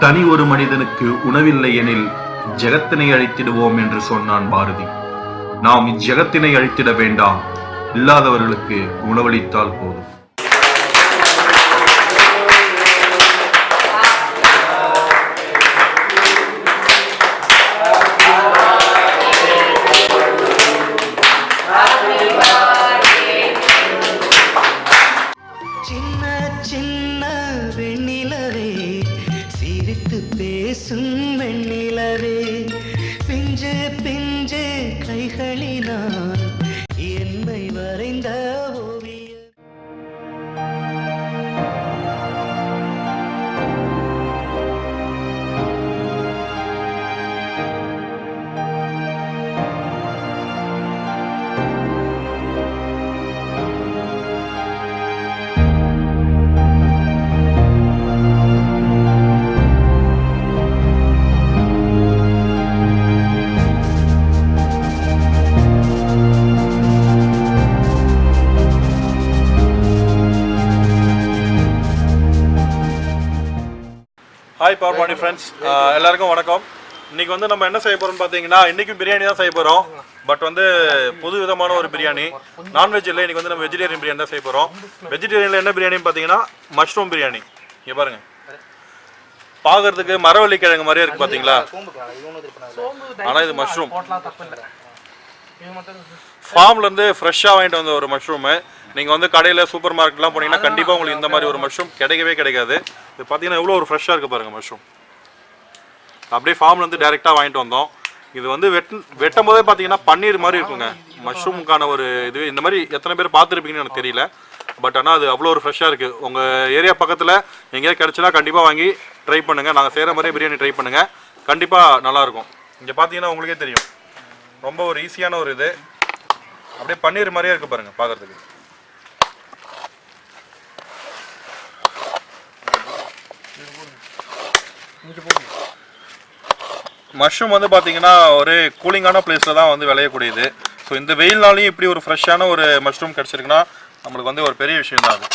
தனி ஒரு மனிதனுக்கு உணவில்லை எனில் ஜெகத்தினை அழித்திடுவோம் என்று சொன்னான் பாரதி. நாம் இஜகத்தினை அழித்திட வேண்டாம், இல்லாதவர்களுக்கு உணவளித்தால் போதும். பேசும் வெண்ணிலவே பிஞ்சு பிஞ்சு கைகளினால் என்னை வரைந்த ஓவியம். ஹாய் Pondy ஃப்ரெண்ட்ஸ், எல்லாருக்கும் வணக்கம். இன்றைக்கி வந்து நம்ம என்ன செய்ய போகிறோம்னு பார்த்தீங்கன்னா, இன்றைக்கும் பிரியாணி தான் செய்ய போகிறோம். பட் வந்து புது விதமான ஒரு பிரியாணி, நான்வெஜ் இல்லை. இன்றைக்கி வந்து நம்ம வெஜிடேரியன் பிரியாணி தான் செய்ய போகிறோம். வெஜிடேரியனில் என்ன பிரியாணின்னு பார்த்தீங்கன்னா மஷ்ரூம் பிரியாணி. இங்கே பாருங்கள், பார்க்குறதுக்கு மரவள்ளி கிழங்கு மாதிரியே இருக்குது பார்த்தீங்களா, ஆனால் இது மஷ்ரூம். ஃபார்ம்லேருந்து ஃப்ரெஷ்ஷாக வாங்கிட்டு வந்த ஒரு மஷ்ரூமு. நீங்கள் வந்து கடையில் சூப்பர் மார்க்கெட்லாம் போனீங்கன்னா கண்டிப்பாக உங்களுக்கு இந்த மாதிரி ஒரு மஷ்ரூம் கிடைக்கவே கிடைக்காது. இது பார்த்தீங்கன்னா எவ்வளோ ஒரு ஃப்ரெஷ்ஷாக இருக்குது பாருங்கள் மஷ்ரூம். அப்படியே ஃபார்ம்லேருந்து டேரெக்டாக வாங்கிட்டு வந்தோம். இது வந்து வெட்டும் போதே பார்த்தீங்கன்னா பன்னீர் மாதிரி இருக்குங்க. மஷ்ரூமுக்கான ஒரு இது இந்த மாதிரி எத்தனை பேர் பார்த்துருப்பீங்கன்னு எனக்கு தெரியல. பட் ஆனால் அது அவ்வளோ ஒரு ஃப்ரெஷ்ஷாக இருக்குது. உங்கள் ஏரியா பக்கத்தில் எங்கேயாவது கிடச்சினா கண்டிப்பாக வாங்கி ட்ரை பண்ணுங்கள். நாங்கள் செய்கிற மாதிரியே பிரியாணி ட்ரை பண்ணுங்கள், கண்டிப்பாக நல்லாயிருக்கும். இங்கே பார்த்தீங்கன்னா உங்களுக்கே தெரியும், ரொம்ப ஒரு ஈஸியான ஒரு இது. அப்படியே பன்னீர் மாதிரியே இருக்குது பாருங்கள் பார்க்குறதுக்கு. மஷ்ரூம் வந்து பார்த்தீங்கன்னா ஒரு கூலிங்கான பிளேஸில் தான் வந்து விளையக்கூடியது. ஸோ இந்த வெயில்னாலையும் இப்படி ஒரு ஃப்ரெஷ்ஷான ஒரு மஷ்ரூம் கிடச்சிருக்குன்னா நம்மளுக்கு வந்து ஒரு பெரிய விஷயம் தான் அது.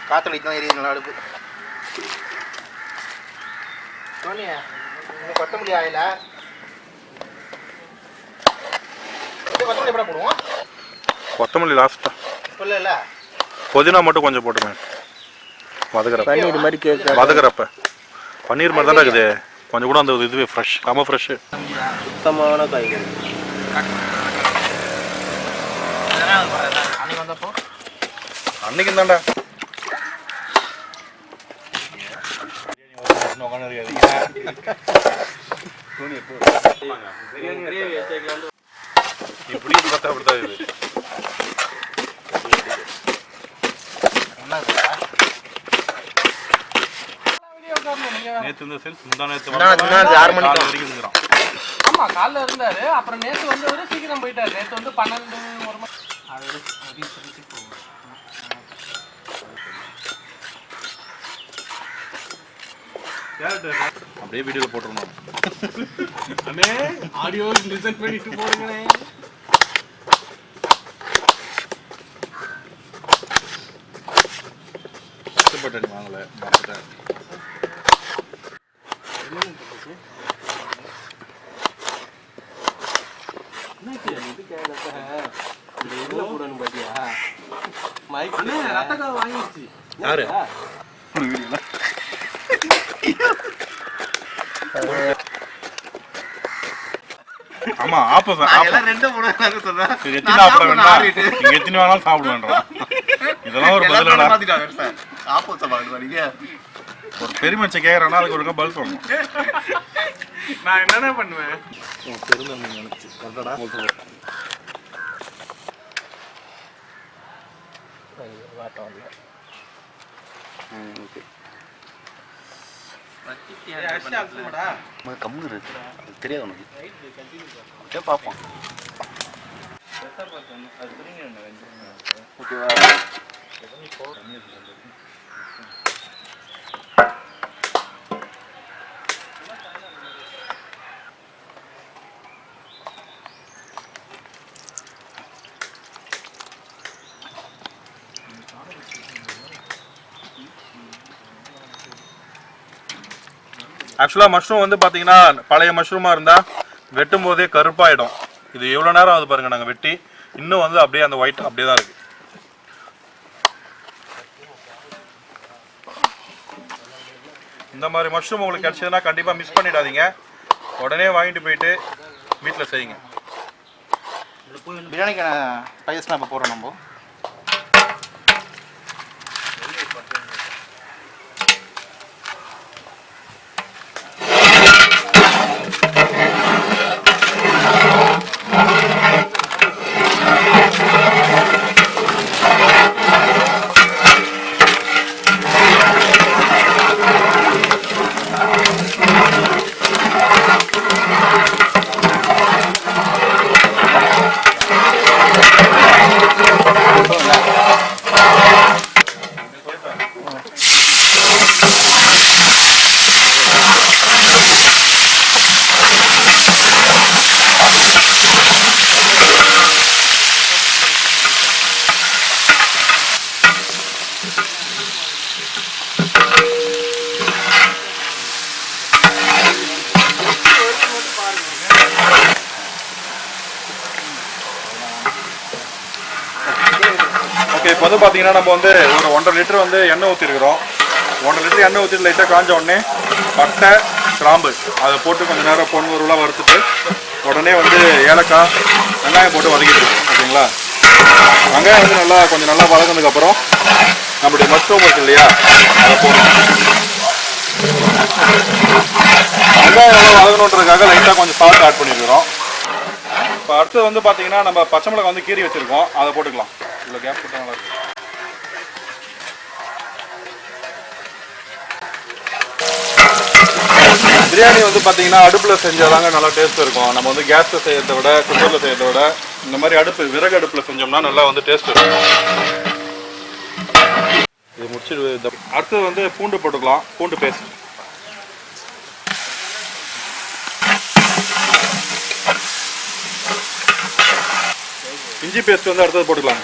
காத்தடிக்கு தான் எரியுது நல்லா அடுப்பு. கொத்தமல்லி ஆயில கொத்தமல்லி எப்படி போடுவோம்? கொத்தமல்லி லாஸ்ட்டா சொல்லல, புதினா மட்டும் கொஞ்சம் போட்டுமே வதக்குறப்ப. பன்னீர் மாதிரி கேட்க வதக்குறப்ப பன்னீர் மாதிரி தான் இருக்குது. கொஞ்சம் கூட அந்த இதுவே ஃப்ரெஷ், ஆமாம் ஃப்ரெஷ்ஷு, சுத்தமான காய்கறி. அன்னைக்கு தான்டா இப்படி பார்த்தா அப்படித்தான் இது. நேற்று இந்த செல்ஸ் முந்தா நேற்று 6 மணிக்கு வரைக்கும் இருக்கிறான். ஆமா, காலைல இருந்தாரு. அப்புறம் நேற்று வந்து ஒரு சீக்கிரம் போயிட்டாரு. நேற்று வந்து 12 1 மணி. அப்படியே வீடியோல போட்டுருந்தோம். அண்ணே ஆடியோ லிசன் பண்ணிட்டு போடுங்கண்ணே. கஷ்டப்பட்டு வாங்கல மறந்துட்டேன். யாரு ஆமா ஆப்ப எத்தனை வேணாலும் சாப்பிடுவேன்றான். இதெல்லாம் ஒரு பதிலடா. ஒரு பெரிய மனுஷன் கேட்கறானா அதுக்கு ஒழுங்கா பதில் சொல்லணும். நான் என்னென்ன பண்ணுவேன்? ஓகே கம்முன்னு இருக்கு அது தெரியாது உனக்கு அப்படியே பார்ப்போம் ஓகேவா ஆக்சுவலாக மஷ்ரூம் வந்து பார்த்தீங்கன்னா பழைய மஷ்ரூமாக இருந்தால் வெட்டும் போதே கருப்பாயிடும். இது எவ்வளோ நேரம் ஆகுது பாருங்கள் நாங்கள் வெட்டி இன்னும் வந்து அப்படியே அந்த ஒயிட் அப்படியே தான் இருக்குது. இந்த மாதிரி மஷ்ரூம் உங்களுக்கு கிடைச்சதுன்னா கண்டிப்பாக மிஸ் பண்ணிடாதீங்க. உடனே வாங்கிட்டு போயிட்டு வீட்டில் செய்யுங்க. பிரியாணிக்கான ஸ்பைசஸ்லாம் இப்போ போடுறோம் நம்ம. ஓகே, இப்போ வந்து பார்த்தீங்கன்னா நம்ம வந்து ஒரு 1.5 லிட்டர் வந்து எண்ணெய் ஊற்றிருக்கிறோம். 1.5 லிட்டர் எண்ணெய் ஊற்றிட்டு லைட்டாக காஞ்ச உடனே பட்டை கிராம்பு அதை போட்டு கொஞ்சம் நேரம் பொன்முருளாக வறுத்துட்டு உடனே வந்து ஏலக்காய் வெங்காயம் போட்டு வதக்கிட்டு ஓகேங்களா. வெங்காயம் வந்து கொஞ்சம் நல்லா வதங்கினதுக்கப்புறம் நம்மளுடைய மஷ்ரூம் இருக்கு இல்லையா அதை போடணும். வெங்காயம் நல்லா வதங்கணுன்றதுக்காக லைட்டாக கொஞ்சம் சால்ட் ஆட் பண்ணியிருக்கிறோம். இப்போ அடுத்தது வந்து பார்த்தீங்கன்னா நம்ம பச்சை மிளகாய் வந்து கீறி வச்சுருக்கோம், அதை போட்டுக்கலாம். இவ்வளோ கேப் போட்டால் நல்லா இருக்கும். பிரியாணி வந்து பார்த்தீங்கன்னா அடுப்பில் செஞ்சாதாங்க நல்லா டேஸ்ட் இருக்கும். நம்ம வந்து கேஸில் செய்யறதை விட குக்கரில் செய்யறதை விட இந்த மாதிரி விறகு அடுப்பில் செஞ்சோம்னா நல்லா வந்து டேஸ்ட் இருக்கும். இது முடிச்சுட்டு அடுத்தது வந்து பூண்டு போட்டுக்கலாம். பூண்டு பேஸ்ட் இஞ்சி பேஸ்ட் வந்து அடுத்தது போட்டுக்கலாம்.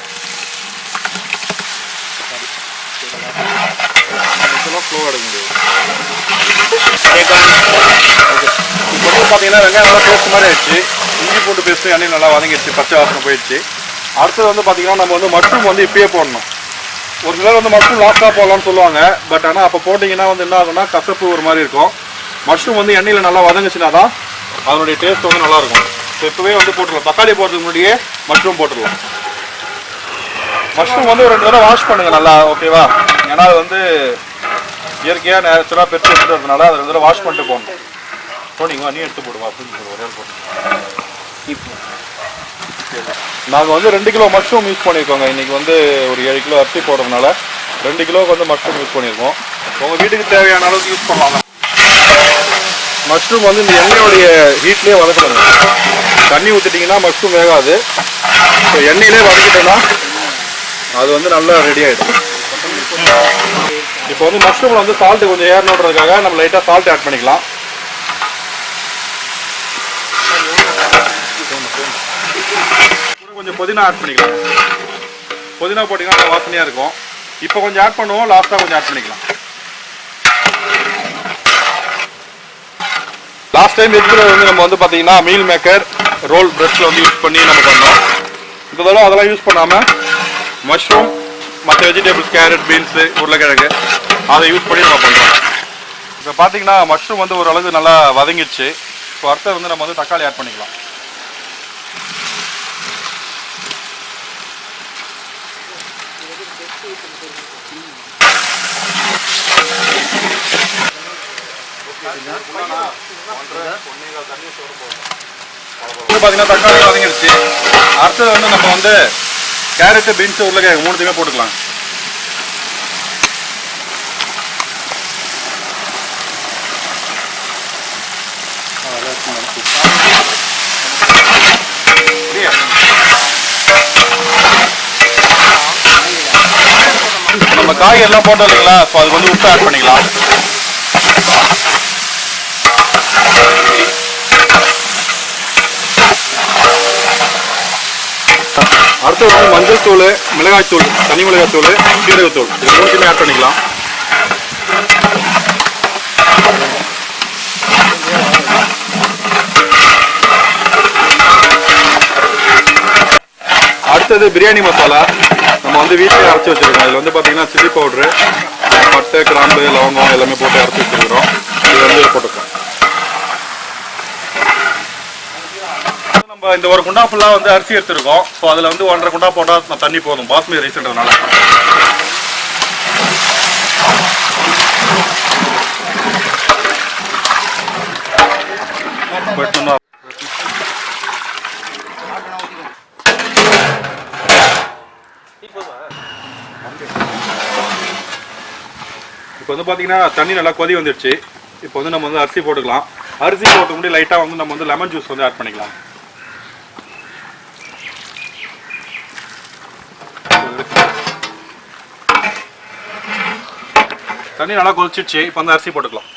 ஃப்ளோ எடுக்க முடியாது. இப்போ வந்து பார்த்தீங்கன்னா வெங்காயம் நல்லா பேஸ்ட் மாதிரி ஆயிடுச்சு. இஞ்சி பூண்டு பேஸ்ட்டு எண்ணெய் நல்லா வதங்கிடுச்சு, பச்சை வாசனை போயிடுச்சு. அடுத்தது வந்து பார்த்தீங்கன்னா நம்ம வந்து மஷ்ரூம் வந்து இப்பயே போடணும். ஒரு சிலர் வந்து மஷ்ரூம் லாஸ்ட்டாக போடலாம்னு சொல்லுவாங்க. பட் ஆனால் அப்போ போட்டிங்கன்னா வந்து என்ன ஆகும்னா கசப்பு ஒரு மாதிரி இருக்கும். மஷ்ரூம் வந்து எண்ணெயில் நல்லா வதங்குச்சுன்னா தான் அதனுடைய டேஸ்ட் வந்து நல்லாயிருக்கும். ஸோ இப்போவே வந்து போட்டுடலாம். தக்காளி போடுறதுக்கு முன்னாடியே மஷ்ரூம் போட்டுடலாம். மஷ்ரூம் வந்து ஒரு 2 தடவை வாஷ் பண்ணுங்கள் நல்லா, ஓகேவா. ஏன்னா அது வந்து இயற்கையாக நேச்சுரலாக பெருசு எடுத்துறதுனால அதை 2 தடவை வாஷ் பண்ணிட்டு போகணும். போனீங்க நீ எடுத்து போடுவா அப்படின்னு போடுவோம். ஒரே போட்டு நாங்கள் வந்து 2 கிலோ மஷ்ரூம் யூஸ் பண்ணியிருக்கோங்க. இன்றைக்கி வந்து ஒரு 7 கிலோ அரிசி போடுறதுனால 2 கிலோவுக்கு வந்து மஷ்ரூம் யூஸ் பண்ணியிருக்கோம். உங்கள் வீட்டுக்கு தேவையான அளவுக்கு யூஸ் பண்ணலாம். மஷ்ரூம் வந்து இந்த எண்ணெயோடைய ஹீட்லேயே வதக்கணுங்க. தண்ணி ஊற்றிட்டிங்கன்னா மஷ்ரூம் வேகாது. ஸோ எண்ணெயிலே வதக்கிட்டோன்னா அது வந்து நல்லா ரெடி ஆகிடும். இப்போ வந்து மஷ்ரூமில் வந்து சால்ட்டு கொஞ்சம் ஏறணுன்றதுக்காக நம்ம லைட்டாக சால்ட் ஆட் பண்ணிக்கலாம். கொஞ்சம் புதினா ஆட் பண்ணிக்கலாம். புதினா போட்டிங்கன்னா வாசனையாக இருக்கும். இப்போ கொஞ்சம் ஆட் பண்ணுவோம், லாஸ்ட்டாக கொஞ்சம் ஆட் பண்ணிக்கலாம். லாஸ்ட் டைம் இருக்கிறது வந்து நம்ம வந்து பார்த்தீங்கன்னா மீல் மேக்கர் ரோல் ப்ரெஷ்ஷில் வந்து யூஸ் பண்ணி நம்ம பண்ணோம். இந்த தடவை அதெல்லாம் யூஸ் பண்ணாமல் மஷ்ரூம் மற்ற வெஜிடபிள்ஸ் கேரட் பீன்ஸு உருளைக்கிழங்கு அதை யூஸ் பண்ணி நம்ம பண்ணுறோம். இப்போ பார்த்தீங்கன்னா மஷ்ரூம் வந்து ஓரளவுக்கு நல்லா வதங்கிடுச்சு. ஸோ அடுத்து வந்து நம்ம வந்து தக்காளி ஆட் பண்ணிக்கலாம். பார்த்தீங்கன்னா தக்காளி வதங்கிடுச்சு. அடுத்தது வந்து நம்ம வந்து கேரட்டு பீன்ஸ் உருளைக்கிழங்கு மூணுத்தையுமே போட்டுக்கலாம். நம்ம காய் எல்லாம் போட்டோம் இல்லைங்களா, ஸோ அதுக்கு வந்து உப்பு ஆட் பண்ணிக்கலாம். அடுத்து வந்து மஞ்சள் தூள், மிளகாய் தூள், தனி மிளகாய் தூள், சீரகத்தூள் இது மூணுத்தையுமே ஆட் பண்ணிக்கலாம். அடுத்தது பிரியாணி மசாலா நம்ம வந்து வீட்டிலே அரைச்சி வச்சிருக்கோம். இதில் வந்து பார்த்தீங்கன்னா சில்லி பவுட்ரு, பட்டை, கிராம்பு, லவங்கம் எல்லாமே போட்டு அரைச்சி வச்சிருக்கிறோம். இது வந்து போட்டுக்கலாம். நம்ம இந்த ஒரு குண்டா ஃபுல்லாக வந்து அரிசி எடுத்துருக்கோம். ஸோ அதில் வந்து 1.5 குண்டா போட்டால் தண்ணி போதும், பாஸ்மதி ரைஸ்ன்றதுனால. இப்போ வந்து பார்த்தீங்கன்னா தண்ணி நல்லா கொதி வந்துடுச்சு. இப்போ வந்து நம்ம வந்து அரிசி போட்டுக்கலாம். அரிசி போட்டு முன்னாடி லைட்டாக வந்து நம்ம வந்து லெமன் ஜூஸ் வந்து ஆட் பண்ணிக்கலாம். தண்ணி நல்லா கொதிச்சிடுச்சு. இப்போ வந்து அரிசி போட்டுக்கலாம்.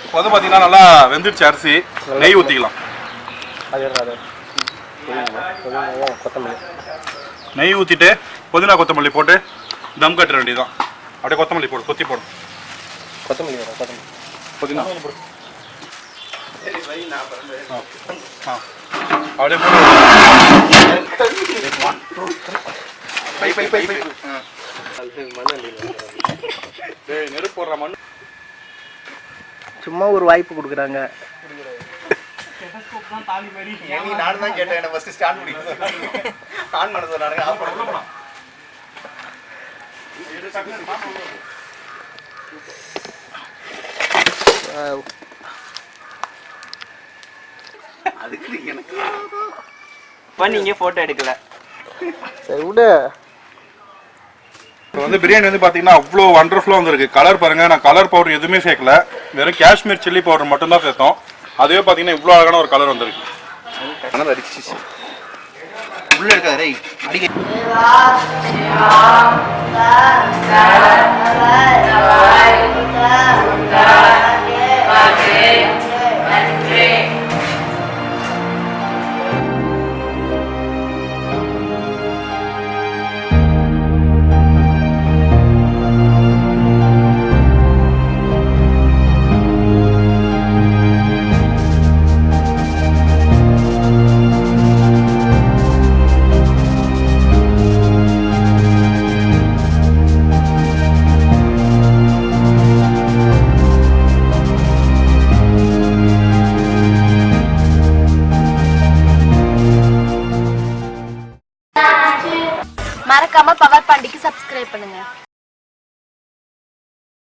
இப்போ வந்து பார்த்தீங்கன்னா நல்லா வெந்துடுச்சு அரிசி. நெய் ஊற்றிக்கலாம். நெய் ஊற்றிட்டு புதினா கொத்தமல்லி போட்டு தம் கட்டுற வேண்டியதுதான். அப்படியே கொத்தமல்லி போடு, கொத்தி போடும். புதினா அப்படியே நெருப்பு போடுற மண். சும்மா ஒரு வாய்ப்பு கொடுக்குறாங்க. நானும் தான் கேட்டேன். என்ன ஃபர்ஸ்ட் ஸ்டார்ட் பண்ணி ஆன் பண்ண சொன்னாங்க. ஆஃப் பண்ண போலாம். அதுக்கு எனக்கு நீங்க போட்டோ எடுக்கல. சரி விடு. இப்போ வந்து பிரியாணி வந்து பார்த்தீங்கன்னா அவ்வளோ வண்டர்ஃபுல்லாக வந்துருக்கு. கலர் பாருங்கள், நான் கலர் பவுடர் எதுவுமே சேர்க்கல, வெறும் காஷ்மீர் சில்லி பவுடர் மட்டும்தான் சேர்த்தோம். அதுவே பார்த்தீங்கன்னா இவ்வளோ அழகான ஒரு கலர் வந்துருக்கு. கலர் அடிச்சிச்சு உள்ள இருக்காரு அடிக்க. மறக்காம பவர் பாண்டிக்கு சப்ஸ்கிரைப் பண்ணுங்க.